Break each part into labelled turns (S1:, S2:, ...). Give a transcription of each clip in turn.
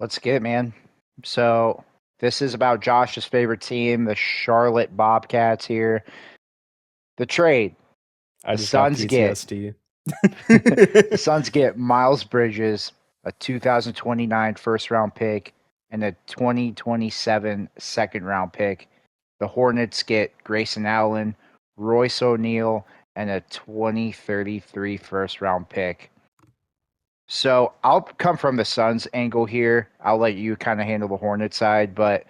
S1: Let's get it, man. So this is about Josh's favorite team, the Charlotte Bobcats here. The trade.
S2: I
S1: The
S2: just got
S1: Suns get
S2: PTSD.
S1: the Suns get Miles Bridges, a 2029 first round pick, and a 2027 second round pick. The Hornets get Grayson Allen, Royce O'Neal, and a 2033 first round pick. So I'll come from the Suns angle here. I'll let you kind of handle the Hornet side, but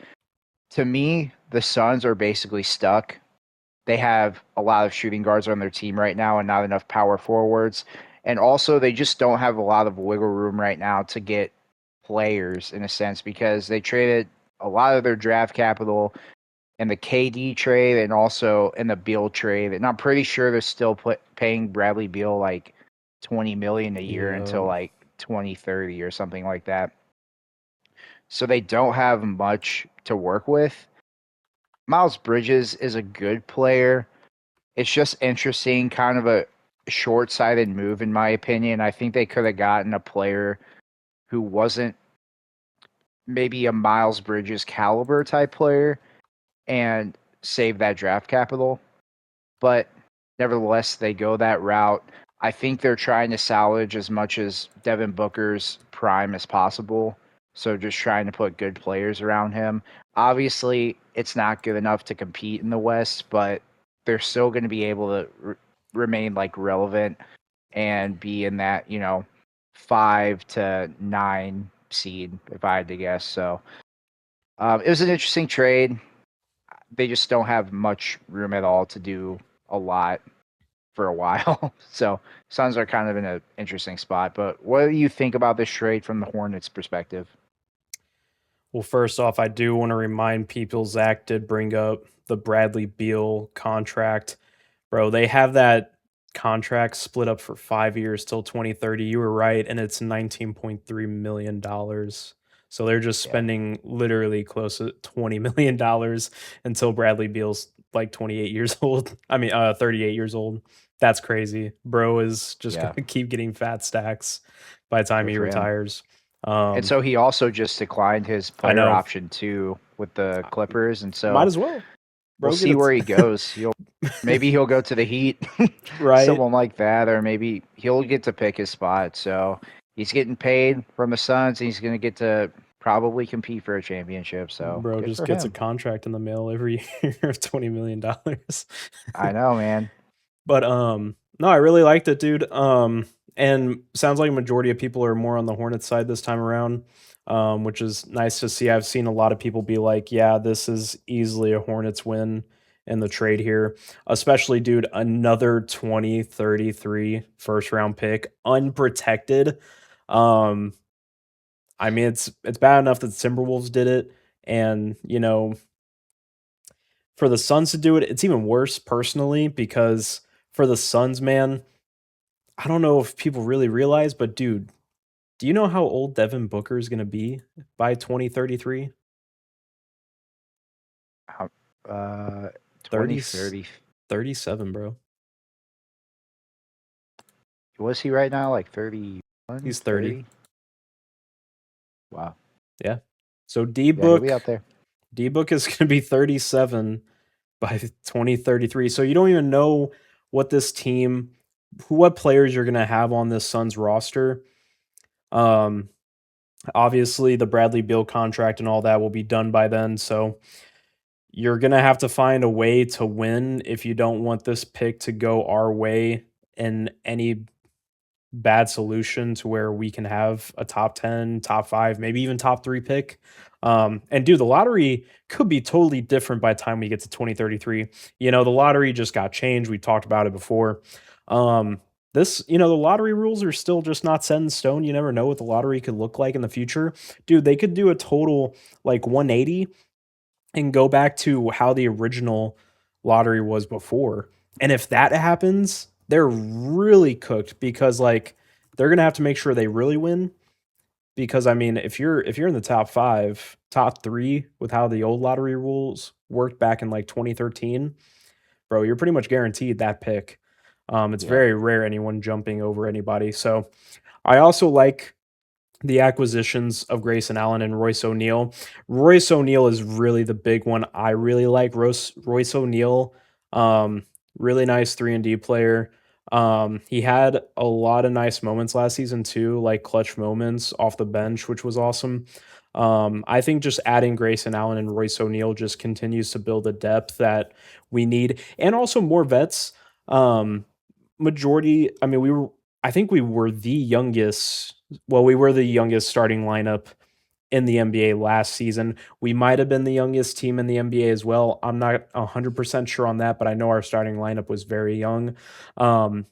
S1: to me, the Suns are basically stuck. They have a lot of shooting guards on their team right now and not enough power forwards. And also, they just don't have a lot of wiggle room right now to get players in a sense because they traded a lot of their draft capital in the KD trade and also in the Beal trade. And I'm pretty sure they're still paying Bradley Beal like 20 million a year until
S2: Yeah.
S1: like 2030 or something like that. So they don't have much to work with. Miles Bridges is a good player. It's just interesting, kind of a short-sighted move in my opinion. I think they could have gotten a player who wasn't maybe a Miles Bridges caliber type player and save that draft capital. But nevertheless, they go that route. I think they're trying to salvage as much as Devin Booker's prime as possible. So just trying to put good players around him. Obviously, it's not good enough to compete in the West, but they're still going to be able to remain like relevant and be in that, 5 to 9 seed, if I had to guess. So it was an interesting trade. They just don't have much room at all to do a lot for a while. So Suns are kind of in an interesting spot. But what do you think about this trade from the Hornets' perspective?
S2: Well, first off, I do want to remind people Zach did bring up the Bradley Beal contract. Bro, they have that contract split up for 5 years till 2030. You were right, and it's $19.3 million. So they're just
S1: Yeah,
S2: spending literally close to $20 million until Bradley Beal's like 28 years old. 38 years old. That's crazy. Bro is just
S1: yeah,
S2: gonna keep getting fat stacks by the time
S1: good
S2: he
S1: for him.
S2: retires.
S1: And
S2: Um,
S1: so he also just declined his
S2: I
S1: player
S2: know.
S1: option too with the Clippers, and
S2: Might
S1: so
S2: as well.
S1: we'll
S2: Bro, get
S1: see where he
S2: it.
S1: goes. Maybe he'll go to the Heat,
S2: Right?
S1: someone like that, or maybe he'll get to pick his spot. So he's getting paid from the Suns, and he's going to get to probably compete for a championship. So
S2: Bro
S1: good
S2: just
S1: for
S2: gets a
S1: him.
S2: contract in the mail every year of $20 million.
S1: I know, man.
S2: But no, I really liked it, dude. And sounds like a majority of people are more on the Hornets side this time around. Which is nice to see. I've seen a lot of people be like, yeah, this is easily a Hornets win in the trade here. Especially, dude, another 2033 first round pick, unprotected. Um, I mean, it's bad enough that the Timberwolves did it, and for the Suns to do it, it's even worse personally because for the Suns, man, I don't know if people really realize, but dude, do you know how old Devin Booker is going to be by 2033?
S1: How- Uh,
S2: 30,
S1: 2030.
S2: 37, bro.
S1: Was he right now like 31,
S2: He's 30.
S1: 30? Wow.
S2: Yeah. So D
S1: Yeah, he'll be
S2: Book,
S1: out there.
S2: D Book is going to be 37 by 2033. So you don't even know what this team, what players you're going to have on this Suns roster. Um, Obviously, the Bradley Beal contract and all that will be done by then. So you're going to have to find a way to win if you don't want this pick to go our way in any bad solution to where we can have a top 10, top 5, maybe even top 3 pick. And dude, the lottery could be totally different by the time we get to 2033. The lottery just got changed. We talked about it before. Um, the lottery rules are still just not set in stone. You never know what the lottery could look like in the future. Dude, they could do a total like 180 and go back to how the original lottery was before. And if that happens, they're really cooked because like they're going to have to make sure they really win because I mean, if you're in the top 5, top 3 with how the old lottery rules worked back in like 2013, bro, you're pretty much guaranteed that pick. It's
S1: Yeah.
S2: very rare anyone jumping over anybody. So, I also like the acquisitions of Grayson Allen and Royce O'Neal. Royce O'Neal is really the big one. I really like Royce O'Neal. Um, really nice 3-and-D player. He had a lot of nice moments last season too, like clutch moments off the bench, which was awesome. I think just adding Grayson Allen and Royce O'Neal just continues to build the depth that we need, and also more vets. Um, majority, I mean, I think we were the youngest. Well, we were the youngest starting lineup in the NBA last season. We might have been the youngest team in the NBA as well. I'm not 100% sure on that, but I know our starting lineup was very young. Um,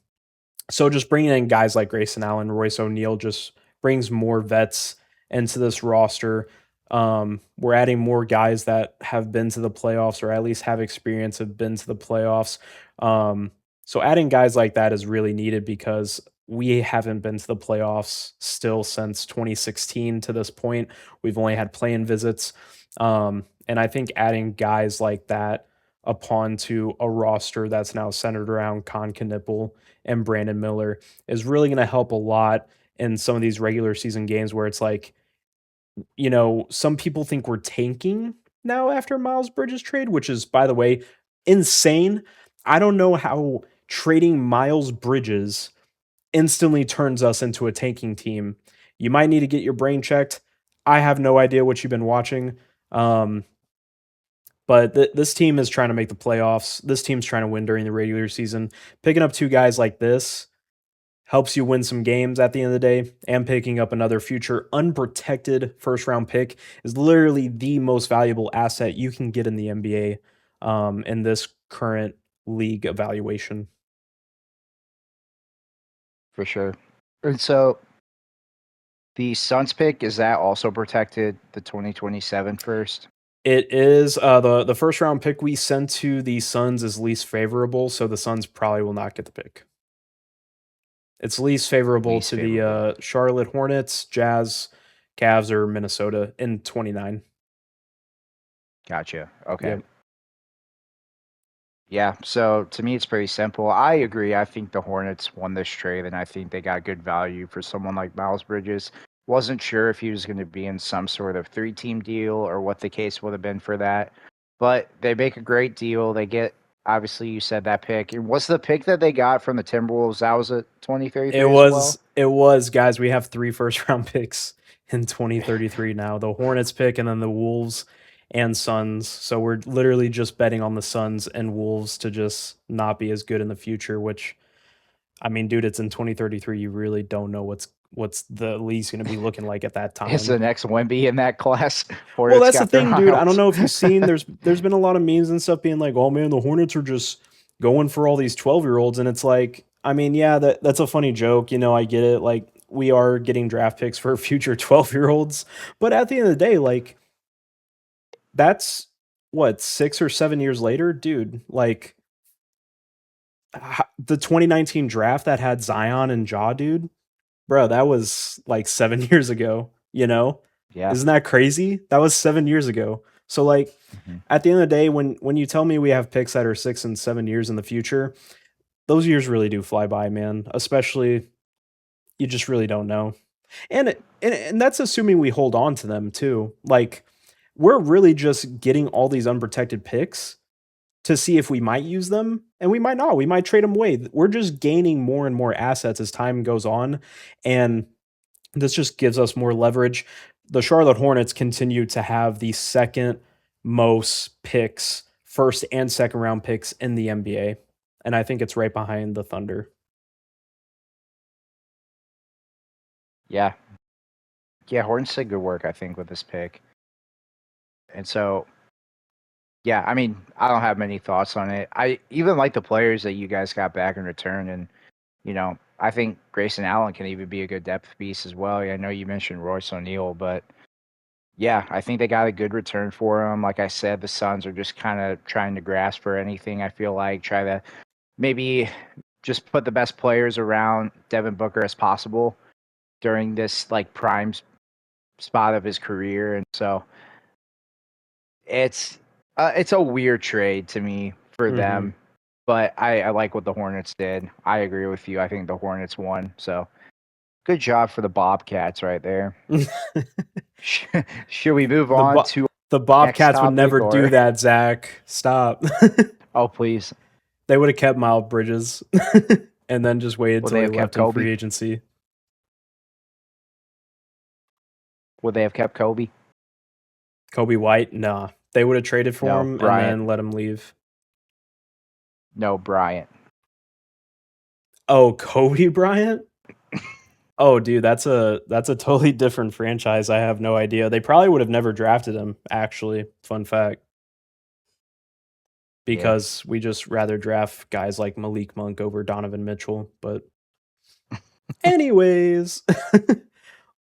S2: so just bringing in guys like Grayson Allen, Royce O'Neal just brings more vets into this roster. We're adding more guys that have been to the playoffs or at least have experience, have been to the playoffs. So adding guys like that is really needed because we haven't been to the playoffs still since 2016 to this point. We've only had play-in visits. And I think adding guys like that upon to a roster that's now centered around Con Knipple and Brandon Miller is really going to help a lot in some of these regular season games where it's like, some people think we're tanking now after Miles Bridges trade, which is, by the way, insane. I don't know how trading Miles Bridges instantly turns us into a tanking team. You might need to get your brain checked. I have no idea what you've been watching. But this team is trying to make the playoffs. This team's trying to win during the regular season. Picking up two guys like this helps you win some games at the end of the day, and picking up another future unprotected first round pick is literally the most valuable asset you can get in the NBA in this current league evaluation.
S1: For sure. And so the Suns pick, is that also protected, the 2027 first?
S2: It is the first round pick we sent to the Suns is least favorable, so the Suns probably will not get the pick. It's least favorable
S1: Least
S2: to
S1: favorable.
S2: the Charlotte Hornets, Jazz, Cavs, or Minnesota in 29.
S1: Gotcha. Okay.
S2: Yep.
S1: Yeah, so to me, it's pretty simple. I agree. I think the Hornets won this trade, and I think they got good value for someone like Miles Bridges. Wasn't sure if he was going to be in some sort of 3-team deal or what the case would have been for that, but they make a great deal. They get, obviously, you said that pick. And what's the pick that they got from the Timberwolves? That was a 2033 as well?
S2: It was, guys, we have 3 first round picks in 2033 now. The Hornets pick and then the Wolves and Suns. So we're literally just betting on the Suns and Wolves to just not be as good in the future, which I mean, dude, it's in 2033. You really don't know what's the league's going to be looking like at that
S1: Is the
S2: time.
S1: next Wemby in that class?
S2: Well,
S1: Hornets
S2: that's the
S1: got their
S2: thing,
S1: eye
S2: dude. I don't
S1: out.
S2: know if you've seen there's been a lot of memes and stuff being like, "Oh man, the Hornets are just going for all these 12-year-olds." And it's like, I mean, yeah, that's a funny joke, I get it. Like we are getting draft picks for future 12-year-olds, but at the end of the day, like that's what 6 or 7 years later, dude. Like the 2019 draft that had Zion and Ja, dude. Bro, that was like 7 years ago, you know?
S1: Yeah.
S2: Isn't that crazy? That was 7 years ago. So, like,
S1: Mhm.
S2: at the end of the day, when you tell me we have picks that are 6 and 7 years in the future, those years really do fly by, man. Especially, you just really don't know. And that's assuming we hold on to them too. Like, we're really just getting all these unprotected picks to see if we might use them, and we might not. We might trade them away. We're just gaining more and more assets as time goes on, and this just gives us more leverage. The Charlotte Hornets continue to have the second most picks, first and second round picks in the NBA. And I think it's right behind the Thunder.
S1: Yeah. Yeah, Hornets did good work, I think, with this pick. And so, yeah, I mean, I don't have many thoughts on it. I even like the players that you guys got back in return. And, I think Grayson Allen can even be a good depth piece as well. I know you mentioned Royce O'Neal, but yeah, I think they got a good return for him. Like I said, the Suns are just kind of trying to grasp for anything, I feel like, try to maybe just put the best players around Devin Booker as possible during this like prime spot of his career. And so it's a weird trade to me for
S2: Mm-hmm.
S1: them, but I like what the Hornets did. I agree with you. I think the Hornets won. So Good job for the Bobcats right there. Should we move
S2: The
S1: on
S2: Bo-
S1: to
S2: The Bobcats would
S1: topic,
S2: never do
S1: or-
S2: that, Zach. Stop.
S1: Oh, please.
S2: They would have kept Miles Bridges and then just waited
S1: Would
S2: till
S1: they
S2: he
S1: have
S2: left
S1: kept
S2: in
S1: Kobe?
S2: free agency.
S1: Would they have kept Kobe?
S2: Kobe White? Nah. They would have traded for
S1: No,
S2: him
S1: Bryant.
S2: and then let him leave.
S1: No, Bryant.
S2: Oh, Kobe Bryant? Oh, dude, that's a totally different franchise. I have no idea. They probably would have never drafted him, actually. Fun fact. Because we just rather draft guys like Malik Monk over Donovan Mitchell. But anyways,